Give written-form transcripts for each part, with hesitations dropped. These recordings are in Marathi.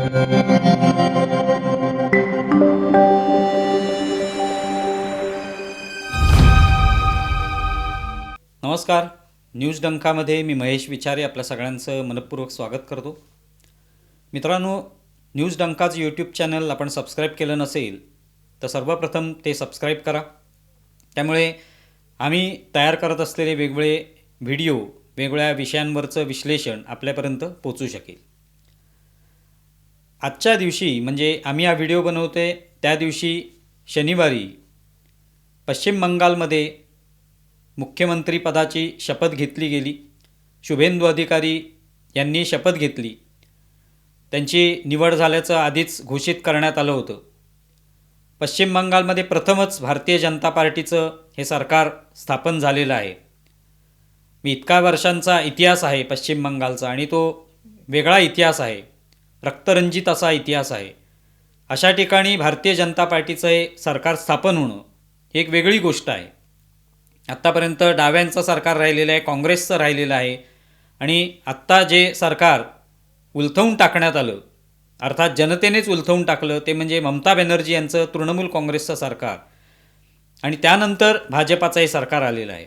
नमस्कार. न्यूज डंकामध्ये मी महेश विचारे आपल्या सगळ्यांचं मनपूर्वक स्वागत करतो. मित्रांनो, न्यूज डंकाचं यूट्यूब चॅनल आपण सबस्क्राईब केलं नसेल तर सर्वप्रथम ते सबस्क्राईब करा. त्यामुळे आम्ही तयार करत असलेले वेगवेगळे व्हिडिओ, वेगवेगळ्या विषयांवरचं विश्लेषण आपल्यापर्यंत पोचू शकेल. आजच्या दिवशी म्हणजे आम्ही हा व्हिडिओ बनवतोय त्या दिवशी शनिवारी पश्चिम बंगालमध्ये मुख्यमंत्रीपदाची शपथ घेतली गेली. शुभेंदू अधिकारी यांनी शपथ घेतली. त्यांची निवड झाल्याचं आधीच घोषित करण्यात आलं होतं. पश्चिम बंगालमध्ये प्रथमच भारतीय जनता पार्टीचं हे सरकार स्थापन झालेलं आहे. मी इतका वर्षांचा इतिहास आहे पश्चिम बंगालचा आणि तो वेगळा इतिहास आहे, रक्तरंजित असा इतिहास आहे. अशा ठिकाणी भारतीय जनता पार्टीचं हे सरकार स्थापन होणं ही एक वेगळी गोष्ट आहे. आत्तापर्यंत डाव्यांचं सरकार राहिलेलं आहे, काँग्रेसचं राहिलेलं आहे आणि आत्ता जे सरकार उलथवून टाकण्यात आलं, अर्थात जनतेनेच उलथवून टाकलं, ते म्हणजे ममता बॅनर्जी यांचं तृणमूल काँग्रेसचं सरकार आणि त्यानंतर भाजपाचंही सरकार आलेलं आहे.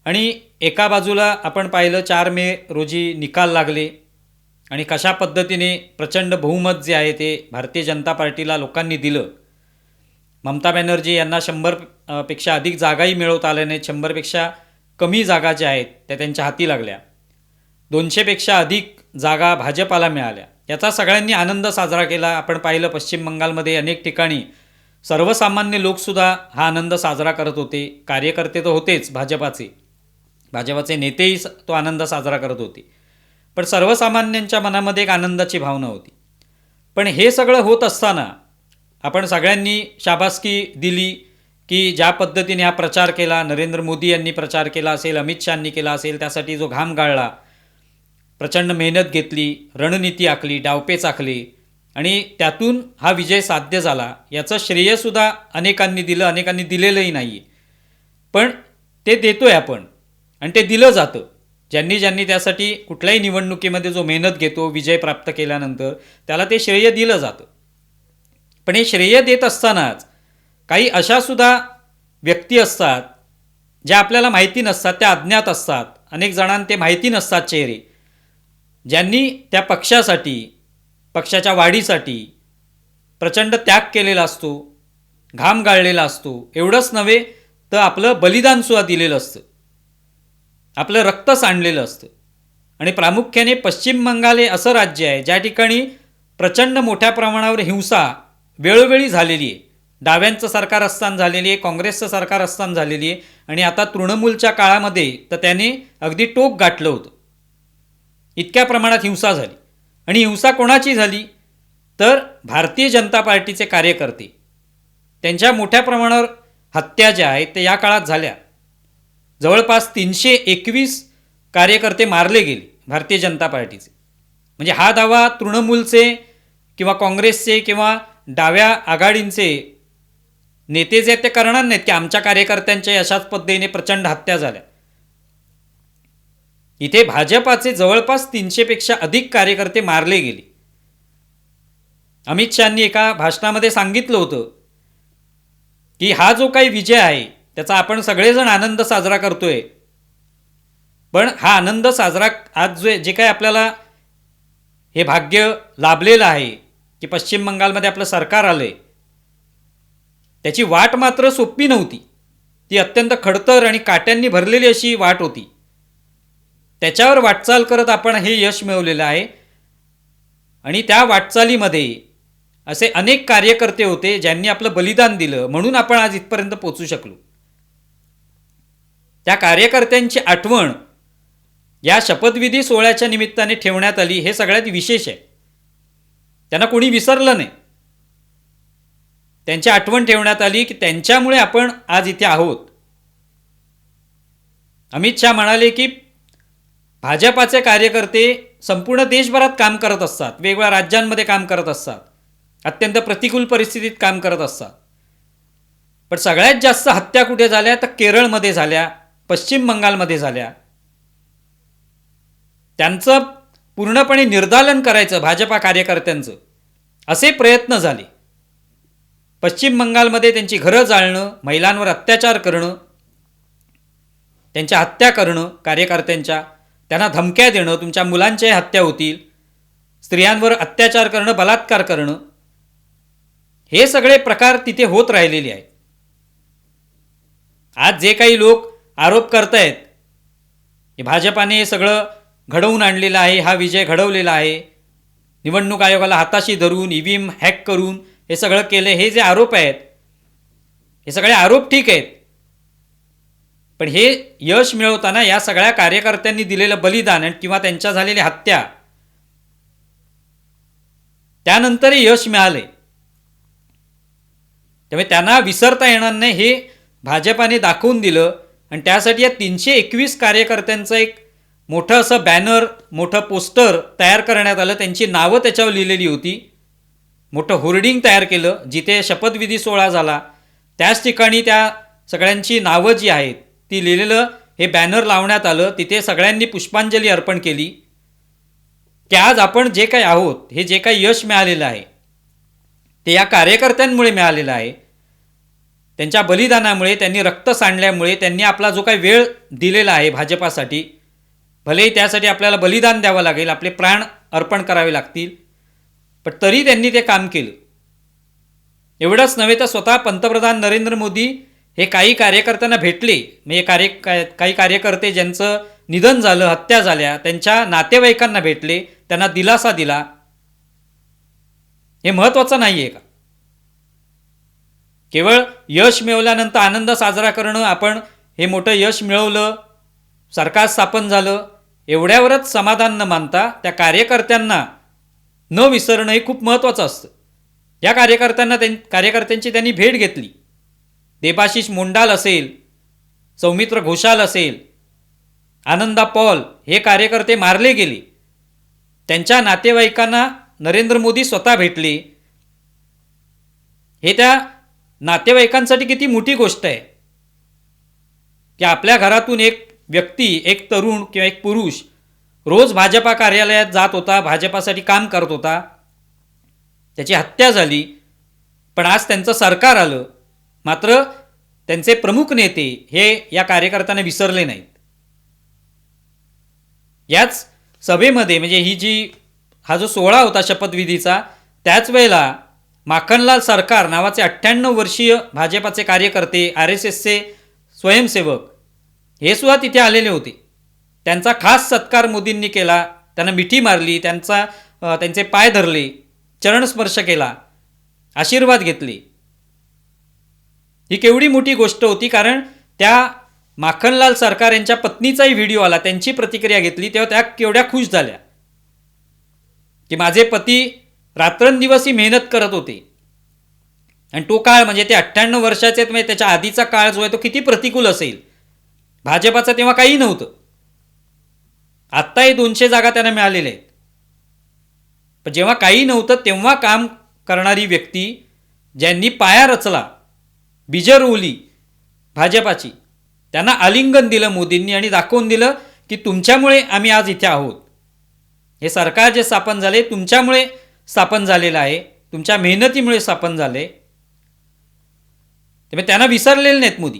आणि एका बाजूला आपण पाहिलं 4 मे रोजी निकाल लागले आणि कशा पद्धतीने प्रचंड बहुमत जे आहे ते भारतीय जनता पार्टीला लोकांनी दिलं. ममता बॅनर्जी यांना 100 पेक्षा अधिक जागाही मिळवता आल्या नाहीत. 100पेक्षा कमी जागा ज्या आहेत त्या त्यांच्या हाती लागल्या. 200पेक्षा अधिक जागा भाजपाला मिळाल्या. याचा सगळ्यांनी आनंद साजरा केला. आपण पाहिलं पश्चिम बंगालमध्ये अनेक ठिकाणी सर्वसामान्य लोकसुद्धा हा आनंद साजरा करत होते. कार्यकर्ते तर होतेच भाजपाचे नेतेही तो आनंद साजरा करत होते. पण सर्वसामान्यांच्या मनामध्ये एक आनंदाची भावना होती. पण हे सगळं होत असताना आपण सगळ्यांनी शाबासकी दिली की ज्या पद्धतीने हा प्रचार केला, नरेंद्र मोदी यांनी प्रचार केला असेल, अमित शहांनी केला असेल, त्यासाठी जो घाम गाळला, प्रचंड मेहनत घेतली, रणनीती आखली, डावपेच आखली आणि त्यातून हा विजय साध्य झाला, याचं श्रेयसुद्धा अनेकांनी दिलं, अनेकांनी दिलेलंही नाही. पण ते देतोय आपण आणि ते दिलं जातं. ज्यांनी त्यासाठी कुठल्याही निवडणुकीमध्ये जो मेहनत घेतो, विजय प्राप्त केल्यानंतर त्याला ते श्रेय दिलं जातं. पण हे श्रेय देत असतानाच काही अशासुद्धा व्यक्ती असतात ज्या आपल्याला माहिती नसतात, त्या अज्ञात असतात. अनेक जणांना ते माहिती नसतात चेहरे, ज्यांनी त्या पक्षासाठी, पक्षाच्या वाढीसाठी प्रचंड त्याग केलेला असतो, घाम गाळलेला असतो. एवढंच नव्हे तर आपलं बलिदानसुद्धा दिलेलं असतं, आपलं रक्त सांडलेलं असतं. आणि प्रामुख्याने पश्चिम बंगाल हे असं राज्य आहे ज्या ठिकाणी प्रचंड मोठ्या प्रमाणावर हिंसा वेळोवेळी झालेली आहे. डाव्यांचं सरकार असताना झालेली आहे, काँग्रेसचं सरकार असताना झालेली आहे आणि आता तृणमूलच्या काळामध्ये तर त्याने अगदी टोक गाठलं होतं. इतक्या प्रमाणात हिंसा झाली. आणि हिंसा कोणाची झाली तर भारतीय जनता पार्टीचे कार्यकर्ते, त्यांच्या मोठ्या प्रमाणावर हत्या ज्या आहेत ते या काळात झाल्या. जवळपास 321 कार्यकर्ते मारले गेले भारतीय जनता पार्टीचे. म्हणजे हा दावा तृणमूलचे किंवा काँग्रेसचे किंवा डाव्या आघाडींचे नेते जे ते करणार नाहीत की आमच्या कार्यकर्त्यांच्या अशाच पद्धतीने प्रचंड हत्या झाल्या. इथे भाजपाचे जवळपास 300पेक्षा अधिक कार्यकर्ते मारले गेले. अमित शहांनी एका भाषणामध्ये सांगितलं होतं की हा जो काही विजय आहे त्याचा आपण सगळेजण आनंद साजरा करतोय, पण हा आनंद साजरा आज जे काही आपल्याला हे भाग्य लाभलेलं आहे की पश्चिम बंगालमध्ये आपलं सरकार आलंय, त्याची वाट मात्र सोपी नव्हती. ती अत्यंत खडतर आणि काट्यांनी भरलेली अशी वाट होती. त्याच्यावर वाटचाल करत आपण हे यश मिळवलेलं आहे. आणि त्या वाटचालीमध्ये असे अनेक कार्यकर्ते होते ज्यांनी आपलं बलिदान दिलं, म्हणून आपण आज इथपर्यंत पोहोचू शकलो. त्या कार्यकर्त्यांची आठवण या शपथविधी सोहळ्याच्या निमित्ताने ठेवण्यात आली, हे सगळ्यात विशेष आहे. त्यांना कोणी विसरलं नाही. त्यांची आठवण ठेवण्यात आली की त्यांच्यामुळे आपण आज इथे आहोत. अमित शहा म्हणाले की भाजपाचे कार्यकर्ते संपूर्ण देशभरात काम करत असतात, वेगवेगळ्या राज्यांमध्ये काम करत असतात, अत्यंत प्रतिकूल परिस्थितीत काम करत असतात. पण सगळ्यात जास्त हत्या कुठे झाल्या तर केरळमध्ये झाल्या, पश्चिम बंगालमध्ये झाल्या. त्यांचं पूर्णपणे निर्दालन करायचं भाजपा कार्यकर्त्यांचं, असे प्रयत्न झाले. पश्चिम बंगालमध्ये त्यांची घरं जाळणं, महिलांवर अत्याचार करणं, त्यांच्या हत्या करणं कार्यकर्त्यांच्या, त्यांना धमक्या देणं, तुमच्या मुलांच्याही हत्या होतील, स्त्रियांवर अत्याचार करणं, बलात्कार करणं, हे सगळे प्रकार तिथे होत राहिलेले आहेत. आज जे काही लोक आरोप करतायत की भाजपाने हे सगळं घडवून आणलेलं आहे, हा विजय घडवलेला आहे, निवडणूक आयोगाला हाताशी धरून ईव्हीएम हॅक करून हे सगळं केलं, हे जे आरोप आहेत हे सगळे आरोप ठीक आहेत. पण हे यश मिळवताना या सगळ्या कार्यकर्त्यांनी दिलेलं बलिदान किंवा त्यांच्या झालेल्या हत्या, त्यानंतरही यश मिळाले. त्यामुळे त्यांना विसरता येणार नाही हे भाजपाने दाखवून दिलं. आणि त्यासाठी या 321 कार्यकर्त्यांचं एक मोठं असं बॅनर, मोठं पोस्टर तयार करण्यात आलं. त्यांची नावं त्याच्यावर लिहिलेली होती. मोठं होर्डिंग तयार केलं. जिथे शपथविधी सोहळा झाला त्याच ठिकाणी त्या सगळ्यांची नावं जी आहेत ती लिहिलेलं हे बॅनर लावण्यात आलं. तिथे सगळ्यांनी पुष्पांजली अर्पण केली की आज आपण जे काही आहोत, हे जे काही यश मिळालेलं आहे ते या कार्यकर्त्यांमुळे मिळालेलं आहे. त्यांच्या बलिदानामुळे, त्यांनी रक्त सांडल्यामुळे, त्यांनी आपला जो काही वेळ दिलेला आहे भाजपासाठी, भलेही त्यासाठी आपल्याला बलिदान द्यावं लागेल, आपले प्राण अर्पण करावे लागतील, पण तरी त्यांनी ते काम केलं. एवढंच नव्हे तर स्वतः पंतप्रधान नरेंद्र मोदी हे काही कार्यकर्त्यांना भेटले. म्हणजे काही कार्यकर्ते ज्यांचं निधन झालं, हत्या झाल्या, त्यांच्या नातेवाईकांना भेटले, त्यांना दिलासा दिला. हे महत्त्वाचं नाही आहे का? केवळ यश मिळवल्यानंतर आनंद साजरा करणं, आपण हे मोठं यश मिळवलं, सरकार स्थापन झालं, एवढ्यावरच समाधान न मानता त्या कार्यकर्त्यांना न विसरणं हे खूप महत्त्वाचं असतं. या कार्यकर्त्यांची त्यांनी भेट घेतली. देबाशिष मोंडाल असेल, सौमित्र घोषाल असेल, आनंदा पॉल, हे कार्यकर्ते मारले गेले. त्यांच्या नातेवाईकांना नरेंद्र मोदी स्वतः भेटले. हे त्या नातेवाईकांसाठी किती मोठी गोष्ट आहे की आपल्या घरातून एक व्यक्ती, एक तरुण किंवा एक पुरुष रोज भाजपा कार्यालयात जात होता, भाजपासाठी काम करत होता, त्याची हत्या झाली. पण आज त्यांचं सरकार आलं, मात्र त्यांचे प्रमुख नेते हे या कार्यकर्त्यांना विसरले नाहीत. याच सभेमध्ये म्हणजे हा जो सोहळा होता शपथविधीचा, त्याच वेळेला माखनलाल सरकार नावाचे 98 वर्षीय भाजपाचे कार्यकर्ते, RSSचे स्वयंसेवक, हे सुद्धा तिथे आलेले होते. त्यांचा खास सत्कार मोदींनी केला. त्यांना मिठी मारली, त्यांचे पाय धरले, चरणस्पर्श केला, आशीर्वाद घेतले. ही केवढी मोठी गोष्ट होती, कारण त्या माखनलाल सरकार यांच्या पत्नीचाही व्हिडिओ आला, त्यांची प्रतिक्रिया घेतली, तेव्हा त्या केवढ्या खुश झाल्या की माझे पती रात्रंदिवस ही मेहनत करत होते. आणि तो काळ म्हणजे ते 98 वर्षाचे आहेत, म्हणजे त्याच्या आधीचा काळ जो आहे तो किती प्रतिकूल असेल. भाजपाचं तेव्हा काही नव्हतं. आत्ताही 200 जागा त्यांना मिळालेल्या आहेत. पण जेव्हा काही नव्हतं तेव्हा काम करणारी व्यक्ती, ज्यांनी पाया रचला, बीजं रोवली भाजपाची, त्यांना आलिंगन दिलं मोदींनी आणि दाखवून दिलं की तुमच्यामुळे आम्ही आज इथे आहोत. हे सरकार जे स्थापन झाले तुमच्यामुळे स्थापन झालेलं आहे, तुमच्या मेहनतीमुळे स्थापन झाले. त्यामुळे त्यांना विसरलेले नाहीत मोदी.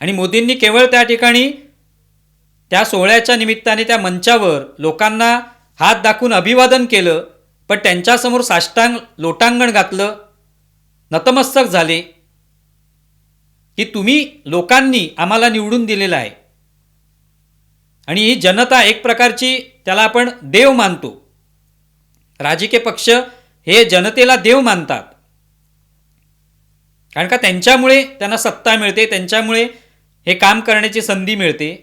आणि मोदींनी केवळ त्या ठिकाणी त्या सोहळ्याच्या निमित्ताने त्या मंचावर लोकांना हात दाखवून अभिवादन केलं, पण त्यांच्यासमोर साष्टांग लोटांगण घातलं, नतमस्तक झाले की तुम्ही लोकांनी आम्हाला निवडून दिलेलं आहे. आणि ही जनता एक प्रकारची, त्याला आपण देव मानतो. राजकीय पक्ष हे जनतेला देव मानतात, कारण का त्यांच्यामुळे त्यांना सत्ता मिळते, त्यांच्यामुळे हे काम करण्याची संधी मिळते.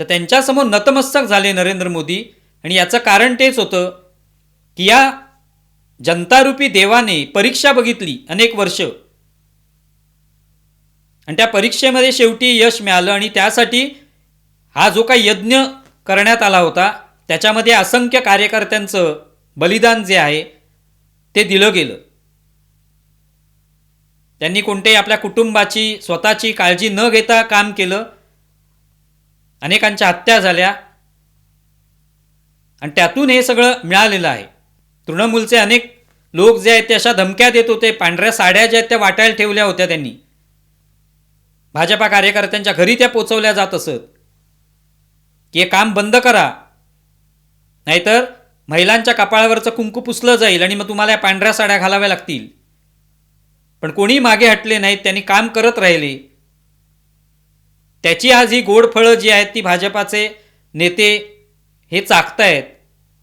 तर त्यांच्यासमोर नतमस्तक झाले नरेंद्र मोदी. आणि याचं कारण तेच होतं की या जनतारूपी देवाने परीक्षा बघितली अनेक वर्ष, आणि त्या परीक्षेमध्ये शेवटी यश मिळालं. आणि त्यासाठी हा जो काही यज्ञ करण्यात आला होता त्याच्यामध्ये असंख्य कार्यकर्त्यांचं बलिदान जे आहे ते दिलं गेलं. त्यांनी कोणत्याही आपल्या कुटुंबाची, स्वतःची काळजी न घेता काम केलं. अनेकांच्या हत्या झाल्या आणि त्यातून हे सगळं मिळालेलं आहे. तृणमूलचे अनेक लोक जे आहेत ते अशा धमक्या देत होते, पांढऱ्या साड्या ज्या आहेत त्या वाटायला ठेवल्या होत्या त्यांनी, भाजपा कार्यकर्त्यांच्या घरी त्या पोचवल्या जात असत की हे काम बंद करा, नाहीतर महिलांच्या कपाळावरचं कुंकू पुसलं जाईल आणि मग तुम्हाला या पांढऱ्या साड्या घालाव्या लागतील. पण कोणी मागे हटले नाहीत, त्यांनी काम करत राहिले. त्याची आज ही गोड फळं जी आहेत ती भाजपाचे नेते हे चाखतायत.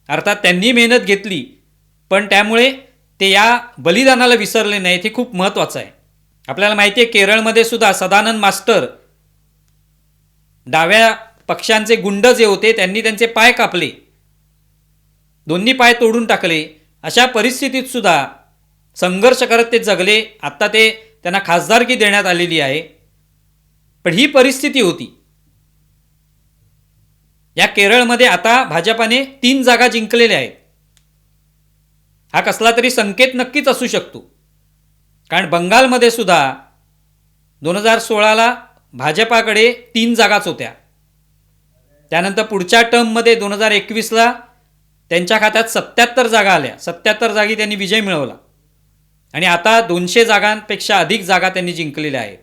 अर्थात त्यांनी मेहनत घेतली, पण त्यामुळे ते या बलिदानाला विसरले नाहीत, हे खूप महत्त्वाचं आहे. आपल्याला माहिती आहे केरळमध्ये सुद्धा सदानंद मास्टर, डाव्या पक्षांचे गुंड जे होते त्यांनी त्यांचे पाय कापले, दोन्ही पाय तोडून टाकले. अशा परिस्थितीत सुद्धा संघर्ष करत ते जगले. आत्ता त्यांना खासदारकी देण्यात आलेली आहे. पण ही परिस्थिती होती. या केरळमध्ये आता भाजपाने 3 जागा जिंकलेल्या आहेत. हा कसला तरी संकेत नक्कीच असू शकतो, कारण बंगालमध्ये सुद्धा 2016ला भाजपाकडे 3 जागाच होत्या. त्यानंतर पुढच्या टर्ममध्ये 2021ला त्यांच्या खात्यात 77 जागा आल्या. 77 जागी त्यांनी विजय मिळवला आणि आता 200 जागांपेक्षा अधिक जागा त्यांनी जिंकलेल्या आहेत.